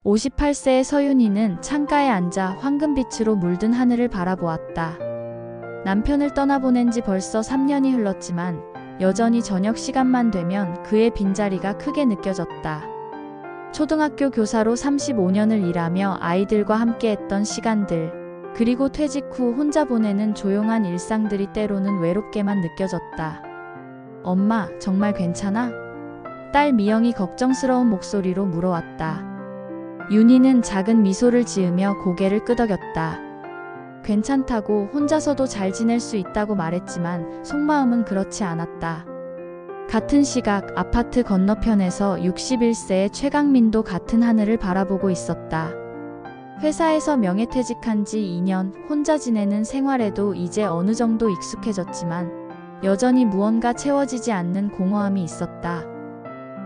58세의 서윤이는 창가에 앉아 황금빛으로 물든 하늘을 바라보았다. 남편을 떠나보낸 지 벌써 3년이 흘렀지만 여전히 저녁 시간만 되면 그의 빈자리가 크게 느껴졌다. 초등학교 교사로 35년을 일하며 아이들과 함께했던 시간들, 그리고 퇴직 후 혼자 보내는 조용한 일상들이 때로는 외롭게만 느껴졌다. 엄마, 정말 괜찮아? 딸 미영이 걱정스러운 목소리로 물어왔다. 윤희는 작은 미소를 지으며 고개를 끄덕였다. 괜찮다고, 혼자서도 잘 지낼 수 있다고 말했지만 속마음은 그렇지 않았다. 같은 시각 아파트 건너편에서 61세의 최강민도 같은 하늘을 바라보고 있었다. 회사에서 명예퇴직한 지 2년, 혼자 지내는 생활에도 이제 어느 정도 익숙해졌지만 여전히 무언가 채워지지 않는 공허함이 있었다.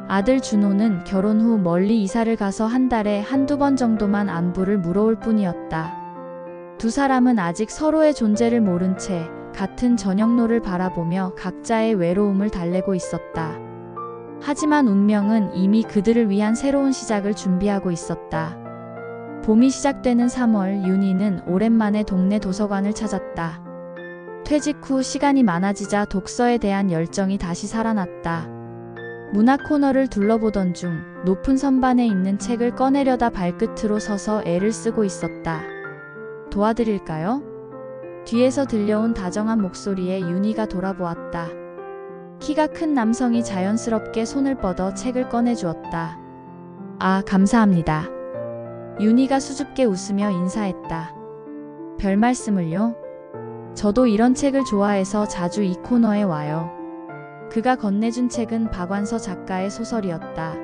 아들 준호는 결혼 후 멀리 이사를 가서 한 달에 한두 번 정도만 안부를 물어올 뿐이었다. 두 사람은 아직 서로의 존재를 모른 채 같은 저녁노를 바라보며 각자의 외로움을 달래고 있었다. 하지만 운명은 이미 그들을 위한 새로운 시작을 준비하고 있었다. 봄이 시작되는 3월, 윤희는 오랜만에 동네 도서관을 찾았다. 퇴직 후 시간이 많아지자 독서에 대한 열정이 다시 살아났다. 문학 코너를 둘러보던 중 높은 선반에 있는 책을 꺼내려다 발끝으로 서서 애를 쓰고 있었다. 도와드릴까요? 뒤에서 들려온 다정한 목소리에 윤희가 돌아보았다. 키가 큰 남성이 자연스럽게 손을 뻗어 책을 꺼내주었다. 아, 감사합니다. 윤희가 수줍게 웃으며 인사했다. 별 말씀을요? 저도 이런 책을 좋아해서 자주 이 코너에 와요. 그가 건네준 책은 박완서 작가의 소설이었다.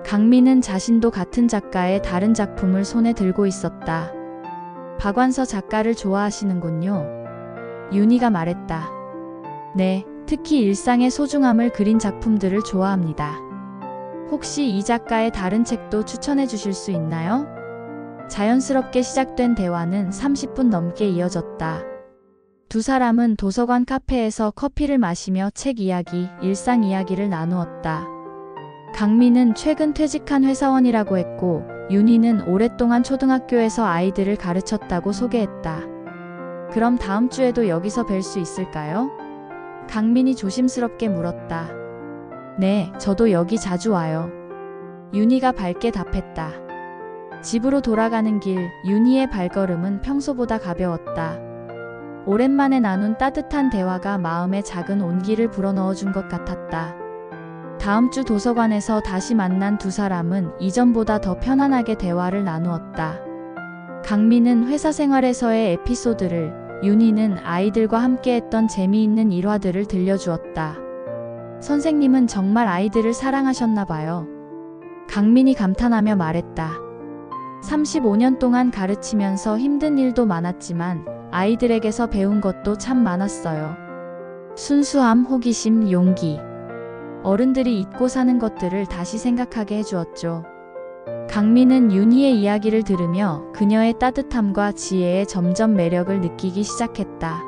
강민은 자신도 같은 작가의 다른 작품을 손에 들고 있었다. 박완서 작가를 좋아하시는군요. 윤희가 말했다. 네, 특히 일상의 소중함을 그린 작품들을 좋아합니다. 혹시 이 작가의 다른 책도 추천해 주실 수 있나요? 자연스럽게 시작된 대화는 30분 넘게 이어졌다. 두 사람은 도서관 카페에서 커피를 마시며 책 이야기, 일상 이야기를 나누었다. 강민은 최근 퇴직한 회사원이라고 했고, 윤희는 오랫동안 초등학교에서 아이들을 가르쳤다고 소개했다. 그럼 다음 주에도 여기서 뵐 수 있을까요? 강민이 조심스럽게 물었다. 네, 저도 여기 자주 와요. 윤희가 밝게 답했다. 집으로 돌아가는 길, 윤희의 발걸음은 평소보다 가벼웠다. 오랜만에 나눈 따뜻한 대화가 마음에 작은 온기를 불어넣어준 것 같았다. 다음 주 도서관에서 다시 만난 두 사람은 이전보다 더 편안하게 대화를 나누었다. 강민은 회사 생활에서의 에피소드를, 윤희는 아이들과 함께했던 재미있는 일화들을 들려주었다. 선생님은 정말 아이들을 사랑하셨나 봐요. 강민이 감탄하며 말했다. 35년 동안 가르치면서 힘든 일도 많았지만 아이들에게서 배운 것도 참 많았어요. 순수함, 호기심, 용기. 어른들이 잊고 사는 것들을 다시 생각하게 해주었죠. 강민은 윤희의 이야기를 들으며 그녀의 따뜻함과 지혜에 점점 매력을 느끼기 시작했다.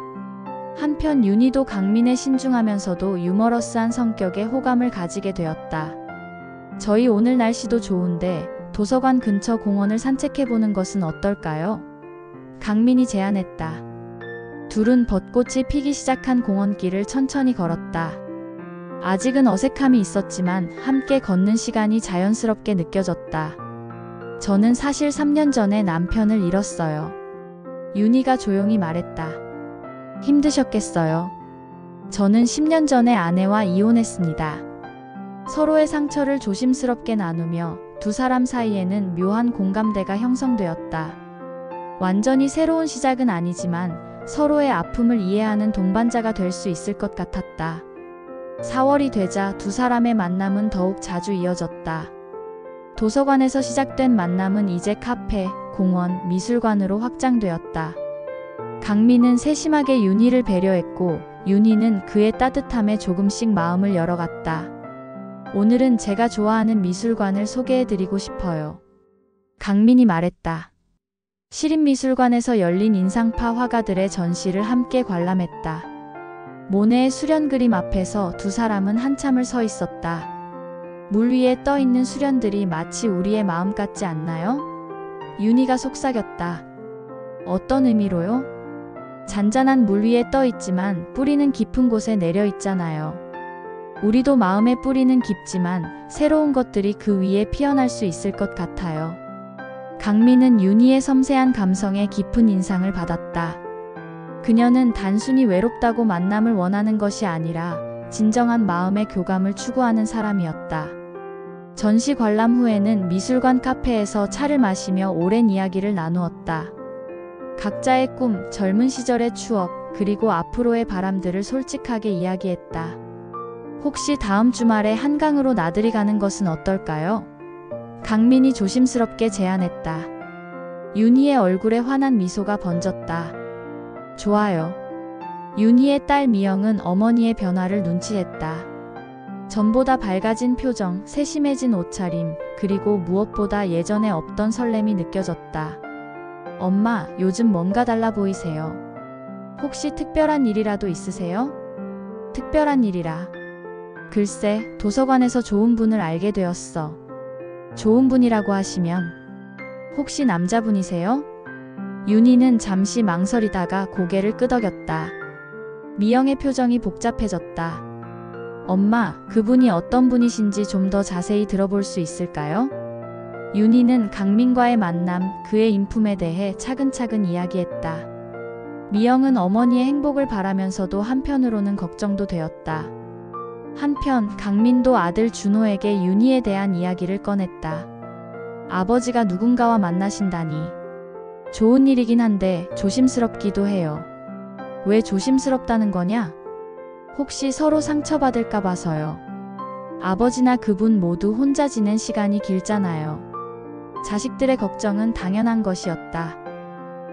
한편 윤희도 강민의 신중하면서도 유머러스한 성격에 호감을 가지게 되었다. 저희 오늘 날씨도 좋은데 도서관 근처 공원을 산책해보는 것은 어떨까요? 강민이 제안했다. 둘은 벚꽃이 피기 시작한 공원길을 천천히 걸었다. 아직은 어색함이 있었지만 함께 걷는 시간이 자연스럽게 느껴졌다. 저는 사실 3년 전에 남편을 잃었어요. 윤희가 조용히 말했다. 힘드셨겠어요. 저는 10년 전에 아내와 이혼했습니다. 서로의 상처를 조심스럽게 나누며 두 사람 사이에는 묘한 공감대가 형성되었다. 완전히 새로운 시작은 아니지만 서로의 아픔을 이해하는 동반자가 될 수 있을 것 같았다. 4월이 되자 두 사람의 만남은 더욱 자주 이어졌다. 도서관에서 시작된 만남은 이제 카페, 공원, 미술관으로 확장되었다. 강민은 세심하게 윤희를 배려했고, 윤희는 그의 따뜻함에 조금씩 마음을 열어갔다. 오늘은 제가 좋아하는 미술관을 소개해드리고 싶어요. 강민이 말했다. 시립미술관에서 열린 인상파 화가들의 전시를 함께 관람했다. 모네의 수련 그림 앞에서 두 사람은 한참을 서 있었다. 물 위에 떠 있는 수련들이 마치 우리의 마음 같지 않나요? 윤희가 속삭였다. 어떤 의미로요? 잔잔한 물 위에 떠 있지만 뿌리는 깊은 곳에 내려 있잖아요. 우리도 마음의 뿌리는 깊지만 새로운 것들이 그 위에 피어날 수 있을 것 같아요. 강민은 윤희의 섬세한 감성에 깊은 인상을 받았다. 그녀는 단순히 외롭다고 만남을 원하는 것이 아니라 진정한 마음의 교감을 추구하는 사람이었다. 전시 관람 후에는 미술관 카페에서 차를 마시며 오랜 이야기를 나누었다. 각자의 꿈, 젊은 시절의 추억, 그리고 앞으로의 바람들을 솔직하게 이야기했다. 혹시 다음 주말에 한강으로 나들이 가는 것은 어떨까요? 강민이 조심스럽게 제안했다. 윤희의 얼굴에 환한 미소가 번졌다. 좋아요. 윤희의 딸 미영은 어머니의 변화를 눈치챘다. 전보다 밝아진 표정, 세심해진 옷차림, 그리고 무엇보다 예전에 없던 설렘이 느껴졌다. 엄마, 요즘 뭔가 달라 보이세요. 혹시 특별한 일이라도 있으세요? 특별한 일이라. 글쎄, 도서관에서 좋은 분을 알게 되었어. 좋은 분이라고 하시면 혹시 남자분이세요? 윤희는 잠시 망설이다가 고개를 끄덕였다. 미영의 표정이 복잡해졌다. 엄마, 그분이 어떤 분이신지 좀 더 자세히 들어볼 수 있을까요? 윤희는 강민과의 만남, 그의 인품에 대해 차근차근 이야기했다. 미영은 어머니의 행복을 바라면서도 한편으로는 걱정도 되었다. 한편 강민도 아들 준호에게 윤희에 대한 이야기를 꺼냈다. 아버지가 누군가와 만나신다니. 좋은 일이긴 한데 조심스럽기도 해요. 왜 조심스럽다는 거냐? 혹시 서로 상처받을까 봐서요. 아버지나 그분 모두 혼자 지낸 시간이 길잖아요. 자식들의 걱정은 당연한 것이었다.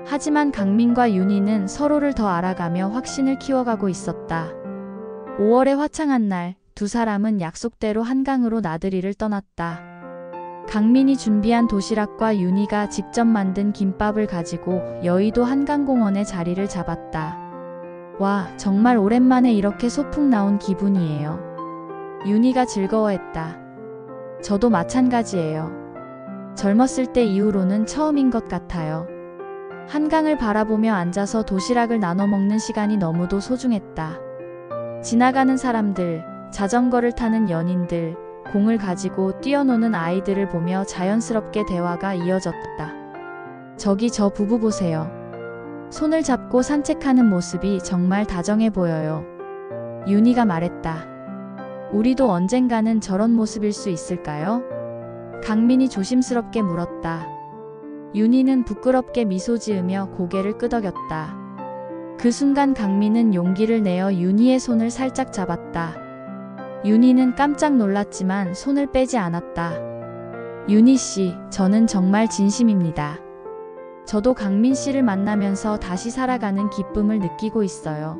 하지만 강민과 윤희는 서로를 더 알아가며 확신을 키워가고 있었다. 5월의 화창한 날, 두 사람은 약속대로 한강으로 나들이를 떠났다. 강민이 준비한 도시락과 윤희가 직접 만든 김밥을 가지고 여의도 한강공원에 자리를 잡았다. 와, 정말 오랜만에 이렇게 소풍 나온 기분이에요. 윤희가 즐거워했다. 저도 마찬가지예요. 젊었을 때 이후로는 처음인 것 같아요. 한강을 바라보며 앉아서 도시락을 나눠 먹는 시간이 너무도 소중했다. 지나가는 사람들, 자전거를 타는 연인들, 공을 가지고 뛰어노는 아이들을 보며 자연스럽게 대화가 이어졌다. 저기 저 부부 보세요. 손을 잡고 산책하는 모습이 정말 다정해 보여요. 윤희가 말했다. 우리도 언젠가는 저런 모습일 수 있을까요? 강민이 조심스럽게 물었다. 윤희는 부끄럽게 미소 지으며 고개를 끄덕였다. 그 순간 강민은 용기를 내어 윤희의 손을 살짝 잡았다. 윤희는 깜짝 놀랐지만 손을 빼지 않았다. 윤희 씨, 저는 정말 진심입니다. 저도 강민 씨를 만나면서 다시 살아가는 기쁨을 느끼고 있어요.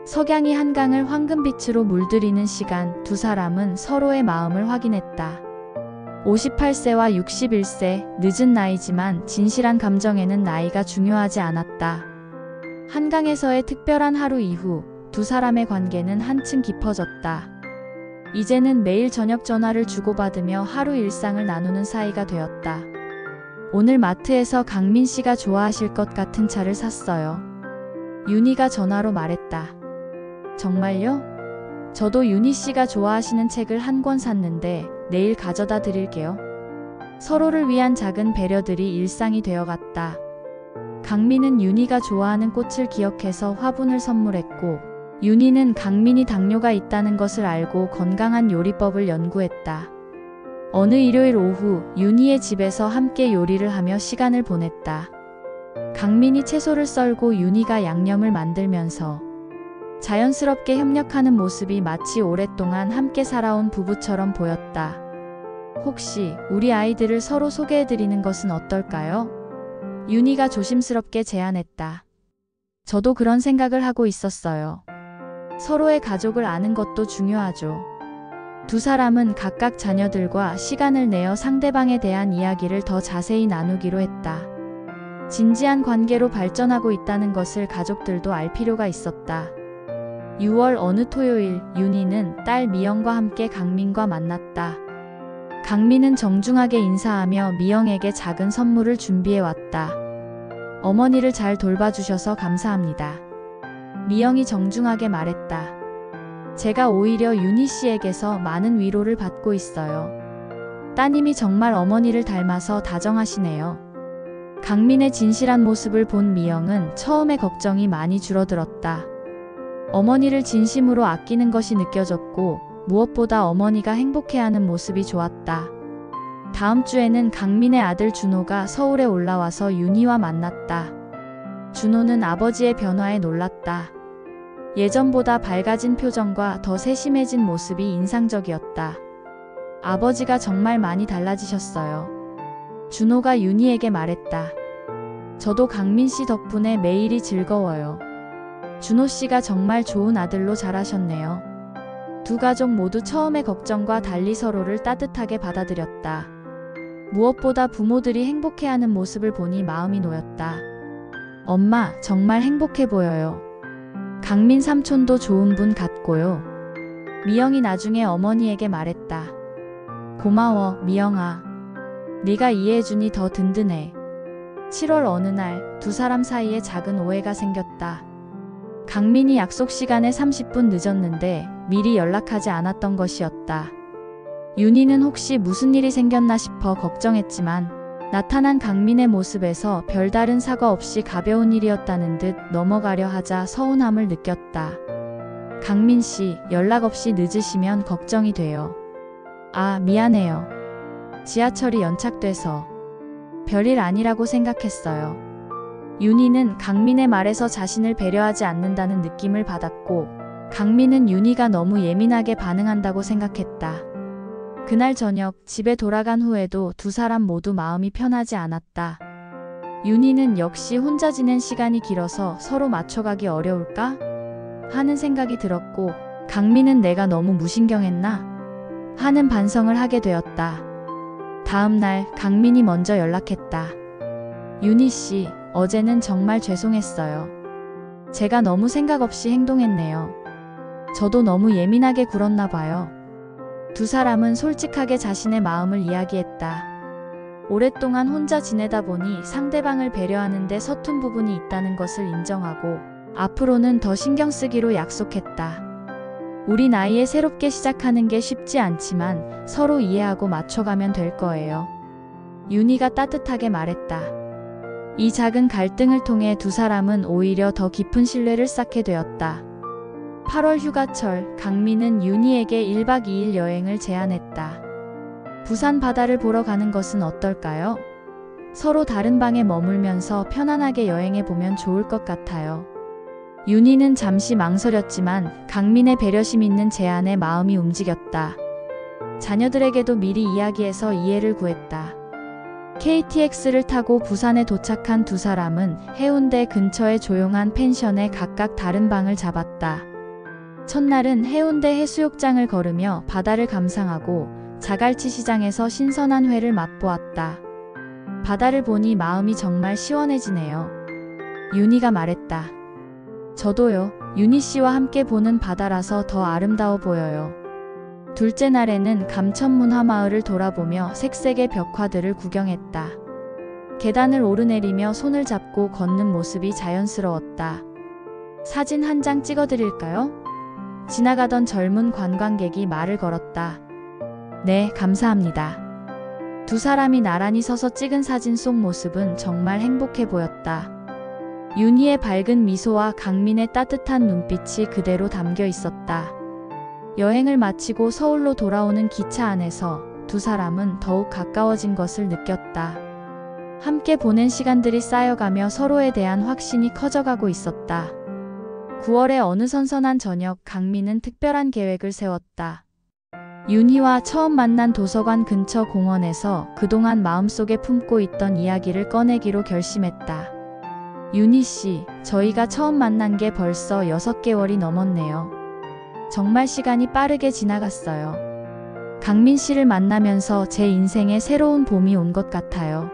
석양이 한강을 황금빛으로 물들이는 시간, 두 사람은 서로의 마음을 확인했다. 58세와 61세, 늦은 나이지만 진실한 감정에는 나이가 중요하지 않았다. 한강에서의 특별한 하루 이후 두 사람의 관계는 한층 깊어졌다. 이제는 매일 저녁 전화를 주고받으며 하루 일상을 나누는 사이가 되었다. 오늘 마트에서 강민 씨가 좋아하실 것 같은 차를 샀어요. 윤희가 전화로 말했다. 정말요? 저도 윤희 씨가 좋아하시는 책을 한 권 샀는데 내일 가져다 드릴게요. 서로를 위한 작은 배려들이 일상이 되어갔다. 강민은 윤희가 좋아하는 꽃을 기억해서 화분을 선물했고, 윤희는 강민이 당뇨가 있다는 것을 알고 건강한 요리법을 연구했다. 어느 일요일 오후 윤희의 집에서 함께 요리를 하며 시간을 보냈다. 강민이 채소를 썰고 윤희가 양념을 만들면서 자연스럽게 협력하는 모습이 마치 오랫동안 함께 살아온 부부처럼 보였다. 혹시 우리 아이들을 서로 소개해드리는 것은 어떨까요? 윤희가 조심스럽게 제안했다. 저도 그런 생각을 하고 있었어요. 서로의 가족을 아는 것도 중요하죠. 두 사람은 각각 자녀들과 시간을 내어 상대방에 대한 이야기를 더 자세히 나누기로 했다. 진지한 관계로 발전하고 있다는 것을 가족들도 알 필요가 있었다. 6월 어느 토요일, 윤희는 딸 미영과 함께 강민과 만났다. 강민은 정중하게 인사하며 미영에게 작은 선물을 준비해 왔다. 어머니를 잘 돌봐주셔서 감사합니다. 미영이 정중하게 말했다. 제가 오히려 윤희 씨에게서 많은 위로를 받고 있어요. 따님이 정말 어머니를 닮아서 다정하시네요. 강민의 진실한 모습을 본 미영은 처음에 걱정이 많이 줄어들었다. 어머니를 진심으로 아끼는 것이 느껴졌고 무엇보다 어머니가 행복해하는 모습이 좋았다. 다음 주에는 강민의 아들 준호가 서울에 올라와서 윤희와 만났다. 준호는 아버지의 변화에 놀랐다. 예전보다 밝아진 표정과 더 세심해진 모습이 인상적이었다. 아버지가 정말 많이 달라지셨어요. 준호가 윤희에게 말했다. 저도 강민 씨 덕분에 매일이 즐거워요. 준호 씨가 정말 좋은 아들로 자라셨네요. 두 가족 모두 처음의 걱정과 달리 서로를 따뜻하게 받아들였다. 무엇보다 부모들이 행복해하는 모습을 보니 마음이 놓였다. 엄마, 정말 행복해 보여요. 강민 삼촌도 좋은 분 같고요. 미영이 나중에 어머니에게 말했다. 고마워, 미영아. 네가 이해해주니 더 든든해. 7월 어느 날 두 사람 사이에 작은 오해가 생겼다. 강민이 약속 시간에 30분 늦었는데 미리 연락하지 않았던 것이었다. 윤희는 혹시 무슨 일이 생겼나 싶어 걱정했지만 나타난 강민의 모습에서 별다른 사과 없이 가벼운 일이었다는 듯 넘어가려 하자 서운함을 느꼈다. 강민 씨, 연락 없이 늦으시면 걱정이 돼요. 아, 미안해요. 지하철이 연착돼서. 별일 아니라고 생각했어요. 윤희는 강민의 말에서 자신을 배려하지 않는다는 느낌을 받았고 강민은 윤희가 너무 예민하게 반응한다고 생각했다. 그날 저녁 집에 돌아간 후에도 두 사람 모두 마음이 편하지 않았다. 윤희는 역시 혼자 지낸 시간이 길어서 서로 맞춰가기 어려울까? 하는 생각이 들었고 강민은 내가 너무 무신경했나? 하는 반성을 하게 되었다. 다음 날 강민이 먼저 연락했다. 윤희 씨, 어제는 정말 죄송했어요. 제가 너무 생각 없이 행동했네요. 저도 너무 예민하게 굴었나 봐요. 두 사람은 솔직하게 자신의 마음을 이야기했다. 오랫동안 혼자 지내다 보니 상대방을 배려하는 데 서툰 부분이 있다는 것을 인정하고 앞으로는 더 신경 쓰기로 약속했다. 우리 나이에 새롭게 시작하는 게 쉽지 않지만 서로 이해하고 맞춰가면 될 거예요. 윤희가 따뜻하게 말했다. 이 작은 갈등을 통해 두 사람은 오히려 더 깊은 신뢰를 쌓게 되었다. 8월 휴가철, 강민은 윤희에게 1박 2일 여행을 제안했다. 부산 바다를 보러 가는 것은 어떨까요? 서로 다른 방에 머물면서 편안하게 여행해보면 좋을 것 같아요. 윤희는 잠시 망설였지만 강민의 배려심 있는 제안에 마음이 움직였다. 자녀들에게도 미리 이야기해서 이해를 구했다. KTX를 타고 부산에 도착한 두 사람은 해운대 근처의 조용한 펜션에 각각 다른 방을 잡았다. 첫날은 해운대 해수욕장을 걸으며 바다를 감상하고 자갈치 시장에서 신선한 회를 맛보았다. 바다를 보니 마음이 정말 시원해지네요. 윤희가 말했다. 저도요. 윤희 씨와 함께 보는 바다라서 더 아름다워 보여요. 둘째 날에는 감천문화마을을 돌아보며 색색의 벽화들을 구경했다. 계단을 오르내리며 손을 잡고 걷는 모습이 자연스러웠다. 사진 한 장 찍어드릴까요? 지나가던 젊은 관광객이 말을 걸었다. 네, 감사합니다. 두 사람이 나란히 서서 찍은 사진 속 모습은 정말 행복해 보였다. 윤희의 밝은 미소와 강민의 따뜻한 눈빛이 그대로 담겨 있었다. 여행을 마치고 서울로 돌아오는 기차 안에서 두 사람은 더욱 가까워진 것을 느꼈다. 함께 보낸 시간들이 쌓여가며 서로에 대한 확신이 커져가고 있었다. 9월의 어느 선선한 저녁, 강민은 특별한 계획을 세웠다. 윤희와 처음 만난 도서관 근처 공원에서 그동안 마음속에 품고 있던 이야기를 꺼내기로 결심했다. 윤희 씨, 저희가 처음 만난 게 벌써 6개월이 넘었네요. 정말 시간이 빠르게 지나갔어요. 강민 씨를 만나면서 제 인생에 새로운 봄이 온 것 같아요.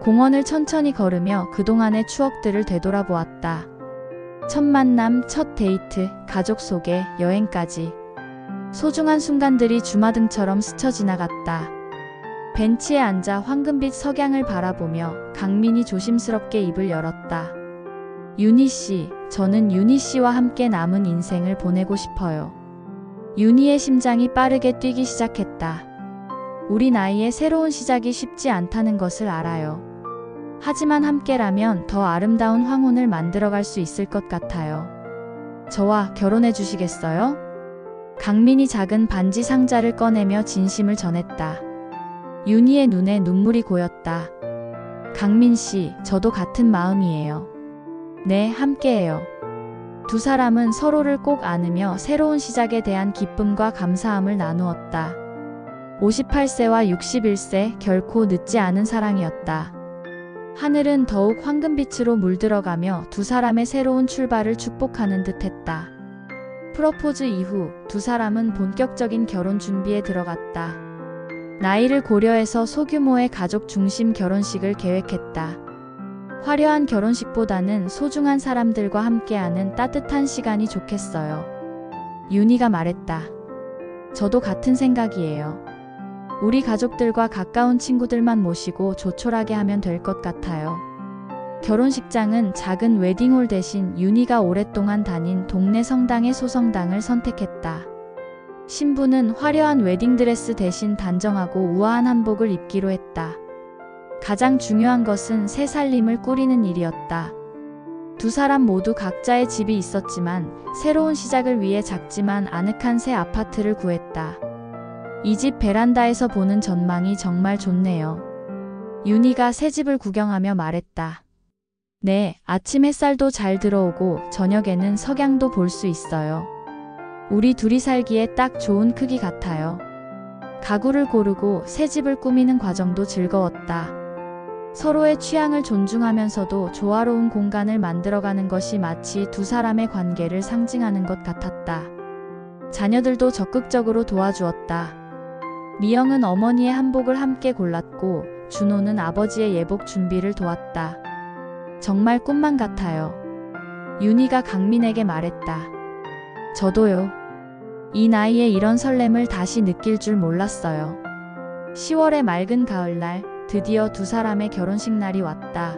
공원을 천천히 걸으며 그동안의 추억들을 되돌아보았다. 첫 만남, 첫 데이트, 가족 소개, 여행까지. 소중한 순간들이 주마등처럼 스쳐 지나갔다. 벤치에 앉아 황금빛 석양을 바라보며 강민이 조심스럽게 입을 열었다. 윤희 씨, 저는 윤희 씨와 함께 남은 인생을 보내고 싶어요. 윤희의 심장이 빠르게 뛰기 시작했다. 우리 나이에 새로운 시작이 쉽지 않다는 것을 알아요. 하지만 함께라면 더 아름다운 황혼을 만들어갈 수 있을 것 같아요. 저와 결혼해 주시겠어요? 강민이 작은 반지 상자를 꺼내며 진심을 전했다. 윤희의 눈에 눈물이 고였다. 강민 씨, 저도 같은 마음이에요. 네, 함께해요. 두 사람은 서로를 꼭 안으며 새로운 시작에 대한 기쁨과 감사함을 나누었다. 58세와 61세, 결코 늦지 않은 사랑이었다. 하늘은 더욱 황금빛으로 물들어가며 두 사람의 새로운 출발을 축복하는 듯했다. 프러포즈 이후 두 사람은 본격적인 결혼 준비에 들어갔다. 나이를 고려해서 소규모의 가족 중심 결혼식을 계획했다. 화려한 결혼식보다는 소중한 사람들과 함께하는 따뜻한 시간이 좋겠어요. 윤희가 말했다. 저도 같은 생각이에요. 우리 가족들과 가까운 친구들만 모시고 조촐하게 하면 될 것 같아요. 결혼식장은 작은 웨딩홀 대신 윤희가 오랫동안 다닌 동네 성당의 소성당을 선택했다. 신부는 화려한 웨딩드레스 대신 단정하고 우아한 한복을 입기로 했다. 가장 중요한 것은 새 살림을 꾸리는 일이었다. 두 사람 모두 각자의 집이 있었지만 새로운 시작을 위해 작지만 아늑한 새 아파트를 구했다. 이 집 베란다에서 보는 전망이 정말 좋네요. 윤희가 새 집을 구경하며 말했다. 네, 아침 햇살도 잘 들어오고 저녁에는 석양도 볼 수 있어요. 우리 둘이 살기에 딱 좋은 크기 같아요. 가구를 고르고 새 집을 꾸미는 과정도 즐거웠다. 서로의 취향을 존중하면서도 조화로운 공간을 만들어가는 것이 마치 두 사람의 관계를 상징하는 것 같았다. 자녀들도 적극적으로 도와주었다. 미영은 어머니의 한복을 함께 골랐고 준호는 아버지의 예복 준비를 도왔다. 정말 꿈만 같아요. 윤희가 강민에게 말했다. 저도요. 이 나이에 이런 설렘을 다시 느낄 줄 몰랐어요. 10월의 맑은 가을날, 드디어 두 사람의 결혼식 날이 왔다.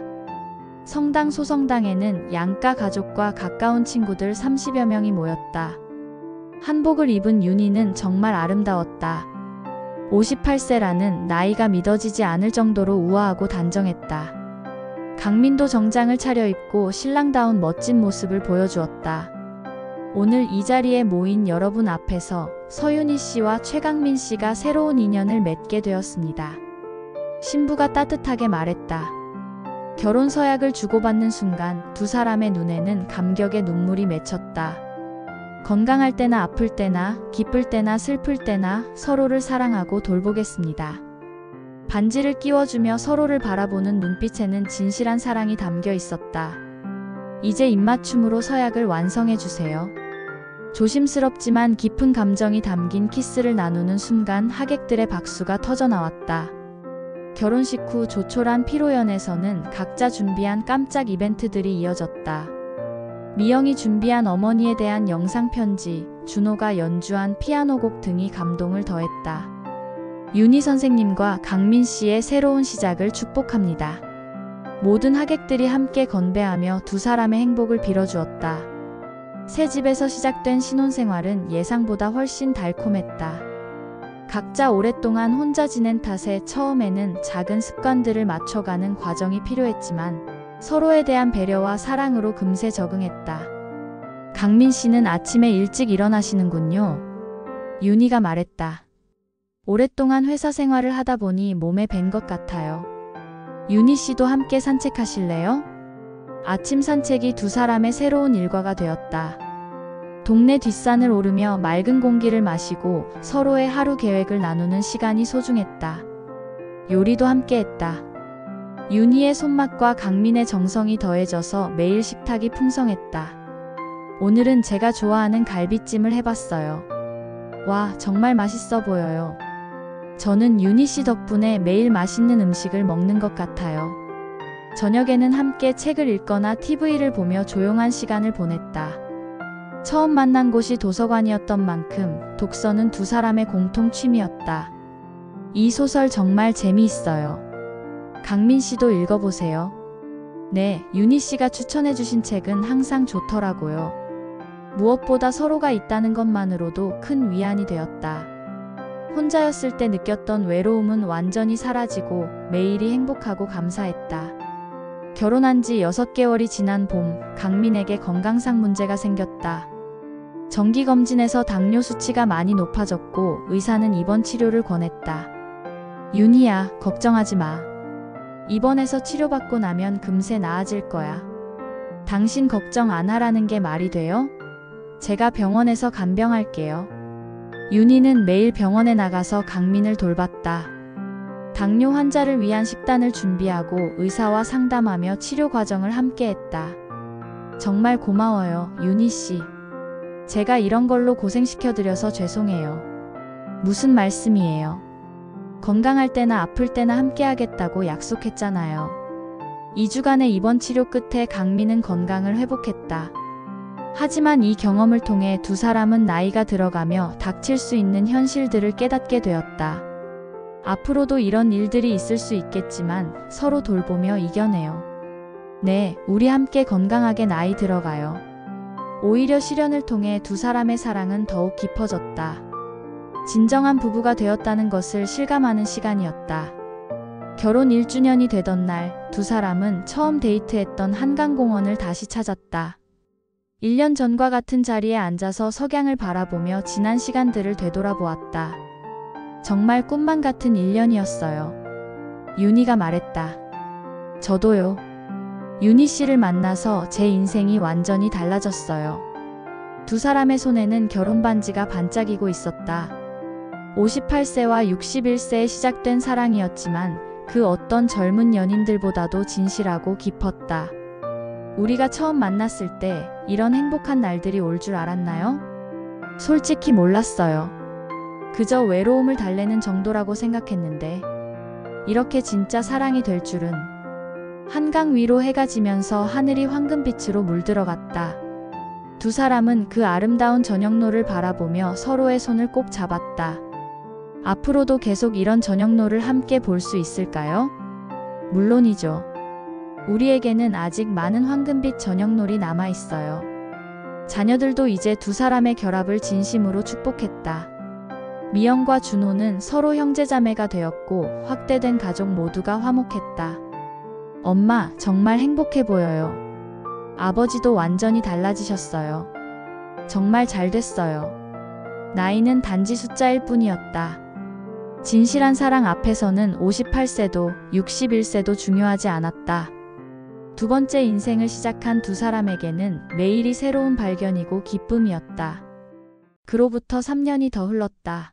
성당 소성당에는 양가 가족과 가까운 친구들 30여 명이 모였다. 한복을 입은 윤희는 정말 아름다웠다. 58세라는 나이가 믿어지지 않을 정도로 우아하고 단정했다. 강민도 정장을 차려입고 신랑다운 멋진 모습을 보여주었다. 오늘 이 자리에 모인 여러분 앞에서 서윤희 씨와 최강민 씨가 새로운 인연을 맺게 되었습니다. 신부가 따뜻하게 말했다. 결혼 서약을 주고받는 순간 두 사람의 눈에는 감격의 눈물이 맺혔다. 건강할 때나 아플 때나 기쁠 때나 슬플 때나 서로를 사랑하고 돌보겠습니다. 반지를 끼워주며 서로를 바라보는 눈빛에는 진실한 사랑이 담겨 있었다. 이제 입맞춤으로 서약을 완성해주세요. 조심스럽지만 깊은 감정이 담긴 키스를 나누는 순간 하객들의 박수가 터져나왔다. 결혼식 후 조촐한 피로연에서는 각자 준비한 깜짝 이벤트들이 이어졌다. 미영이 준비한 어머니에 대한 영상편지, 준호가 연주한 피아노곡 등이 감동을 더했다. 윤희 선생님과 강민 씨의 새로운 시작을 축복합니다. 모든 하객들이 함께 건배하며 두 사람의 행복을 빌어주었다. 새 집에서 시작된 신혼생활은 예상보다 훨씬 달콤했다. 각자 오랫동안 혼자 지낸 탓에 처음에는 작은 습관들을 맞춰가는 과정이 필요했지만 서로에 대한 배려와 사랑으로 금세 적응했다. 강민 씨는 아침에 일찍 일어나시는군요. 윤희가 말했다. 오랫동안 회사 생활을 하다 보니 몸에 밴 것 같아요. 윤희 씨도 함께 산책하실래요? 아침 산책이 두 사람의 새로운 일과가 되었다. 동네 뒷산을 오르며 맑은 공기를 마시고 서로의 하루 계획을 나누는 시간이 소중했다. 요리도 함께 했다. 윤희의 손맛과 강민의 정성이 더해져서 매일 식탁이 풍성했다. 오늘은 제가 좋아하는 갈비찜을 해봤어요. 와, 정말 맛있어 보여요. 저는 윤희 씨 덕분에 매일 맛있는 음식을 먹는 것 같아요. 저녁에는 함께 책을 읽거나 TV를 보며 조용한 시간을 보냈다. 처음 만난 곳이 도서관이었던 만큼 독서는 두 사람의 공통 취미였다. 이 소설 정말 재미있어요. 강민 씨도 읽어보세요. 네, 윤희 씨가 추천해주신 책은 항상 좋더라고요. 무엇보다 서로가 있다는 것만으로도 큰 위안이 되었다. 혼자였을 때 느꼈던 외로움은 완전히 사라지고 매일이 행복하고 감사했다. 결혼한 지 6개월이 지난 봄, 강민에게 건강상 문제가 생겼다. 정기검진에서 당뇨 수치가 많이 높아졌고 의사는 입원 치료를 권했다. 윤희야, 걱정하지 마. 입원해서 치료받고 나면 금세 나아질 거야. 당신 걱정 안 하라는 게 말이 돼요? 제가 병원에서 간병할게요. 윤희는 매일 병원에 나가서 강민을 돌봤다. 당뇨 환자를 위한 식단을 준비하고 의사와 상담하며 치료 과정을 함께했다. 정말 고마워요, 윤희 씨. 제가 이런 걸로 고생시켜드려서 죄송해요. 무슨 말씀이에요? 건강할 때나 아플 때나 함께하겠다고 약속했잖아요. 2주간의 입원 치료 끝에 강민은 건강을 회복했다. 하지만 이 경험을 통해 두 사람은 나이가 들어가며 닥칠 수 있는 현실들을 깨닫게 되었다. 앞으로도 이런 일들이 있을 수 있겠지만 서로 돌보며 이겨내요. 네, 우리 함께 건강하게 나이 들어가요. 오히려 시련을 통해 두 사람의 사랑은 더욱 깊어졌다. 진정한 부부가 되었다는 것을 실감하는 시간이었다. 결혼 1주년이 되던 날, 두 사람은 처음 데이트했던 한강공원을 다시 찾았다. 1년 전과 같은 자리에 앉아서 석양을 바라보며 지난 시간들을 되돌아보았다. 정말 꿈만 같은 1년이었어요. 윤희가 말했다. 저도요. 윤희 씨를 만나서 제 인생이 완전히 달라졌어요. 두 사람의 손에는 결혼 반지가 반짝이고 있었다. 58세와 61세에 시작된 사랑이었지만 그 어떤 젊은 연인들보다도 진실하고 깊었다. 우리가 처음 만났을 때 이런 행복한 날들이 올 줄 알았나요? 솔직히 몰랐어요. 그저 외로움을 달래는 정도라고 생각했는데 이렇게 진짜 사랑이 될 줄은. 한강 위로 해가 지면서 하늘이 황금빛으로 물들어갔다. 두 사람은 그 아름다운 저녁노를 바라보며 서로의 손을 꼭 잡았다. 앞으로도 계속 이런 저녁노를 함께 볼 수 있을까요? 물론이죠. 우리에게는 아직 많은 황금빛 저녁놀이 남아있어요. 자녀들도 이제 두 사람의 결합을 진심으로 축복했다. 미영과 준호는 서로 형제자매가 되었고 확대된 가족 모두가 화목했다. 엄마, 정말 행복해 보여요. 아버지도 완전히 달라지셨어요. 정말 잘 됐어요. 나이는 단지 숫자일 뿐이었다. 진실한 사랑 앞에서는 58세도 61세도 중요하지 않았다. 두 번째 인생을 시작한 두 사람에게는 매일이 새로운 발견이고 기쁨이었다. 그로부터 3년이 더 흘렀다.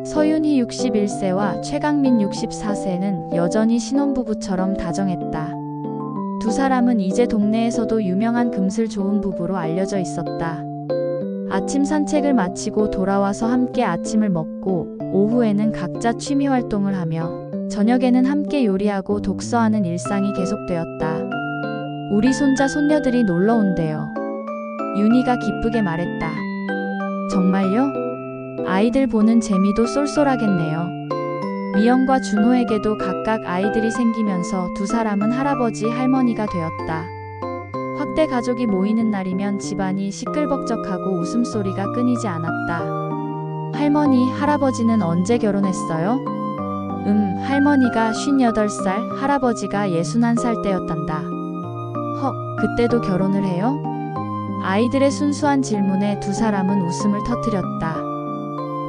서윤희 61세와 최강민 64세는 여전히 신혼부부처럼 다정했다. 두 사람은 이제 동네에서도 유명한 금슬 좋은 부부로 알려져 있었다. 아침 산책을 마치고 돌아와서 함께 아침을 먹고 오후에는 각자 취미 활동을 하며 저녁에는 함께 요리하고 독서하는 일상이 계속되었다. 우리 손자 손녀들이 놀러 온대요. 윤희가 기쁘게 말했다. 정말요? 아이들 보는 재미도 쏠쏠하겠네요. 미영과 준호에게도 각각 아이들이 생기면서 두 사람은 할아버지 할머니가 되었다. 확대 가족이 모이는 날이면 집안이 시끌벅적하고 웃음소리가 끊이지 않았다. 할머니, 할아버지는 언제 결혼했어요? 할머니가 58살, 할아버지가 61살 때였단다. 헉, 그때도 결혼을 해요? 아이들의 순수한 질문에 두 사람은 웃음을 터뜨렸다.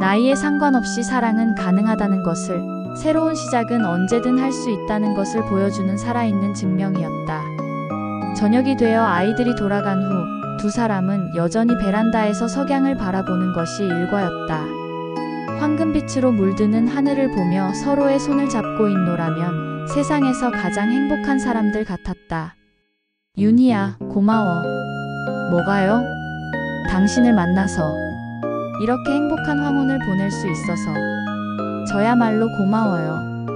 나이에 상관없이 사랑은 가능하다는 것을, 새로운 시작은 언제든 할 수 있다는 것을 보여주는 살아있는 증명이었다. 저녁이 되어 아이들이 돌아간 후 두 사람은 여전히 베란다에서 석양을 바라보는 것이 일과였다. 황금빛으로 물드는 하늘을 보며 서로의 손을 잡고 있노라면 세상에서 가장 행복한 사람들 같았다. 윤희야, 고마워. 뭐가요? 당신을 만나서 이렇게 행복한 황혼을 보낼 수 있어서 저야말로 고마워요.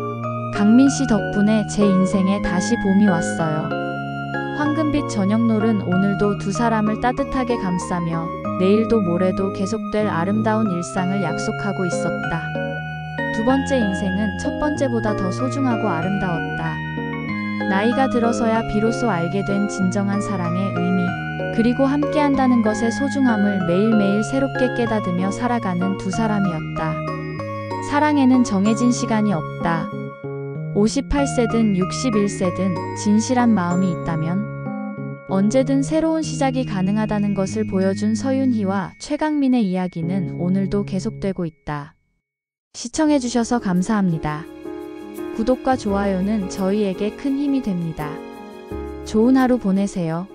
강민 씨 덕분에 제 인생에 다시 봄이 왔어요. 황금빛 저녁놀은 오늘도 두 사람을 따뜻하게 감싸며 내일도 모레도 계속될 아름다운 일상을 약속하고 있었다. 두 번째 인생은 첫 번째보다 더 소중하고 아름다웠다. 나이가 들어서야 비로소 알게 된 진정한 사랑의 의미, 그리고 함께한다는 것의 소중함을 매일매일 새롭게 깨닫으며 살아가는 두 사람이었다. 사랑에는 정해진 시간이 없다. 58세든 61세든 진실한 마음이 있다면 언제든 새로운 시작이 가능하다는 것을 보여준 서윤희와 최강민의 이야기는 오늘도 계속되고 있다. 시청해주셔서 감사합니다. 구독과 좋아요는 저희에게 큰 힘이 됩니다. 좋은 하루 보내세요.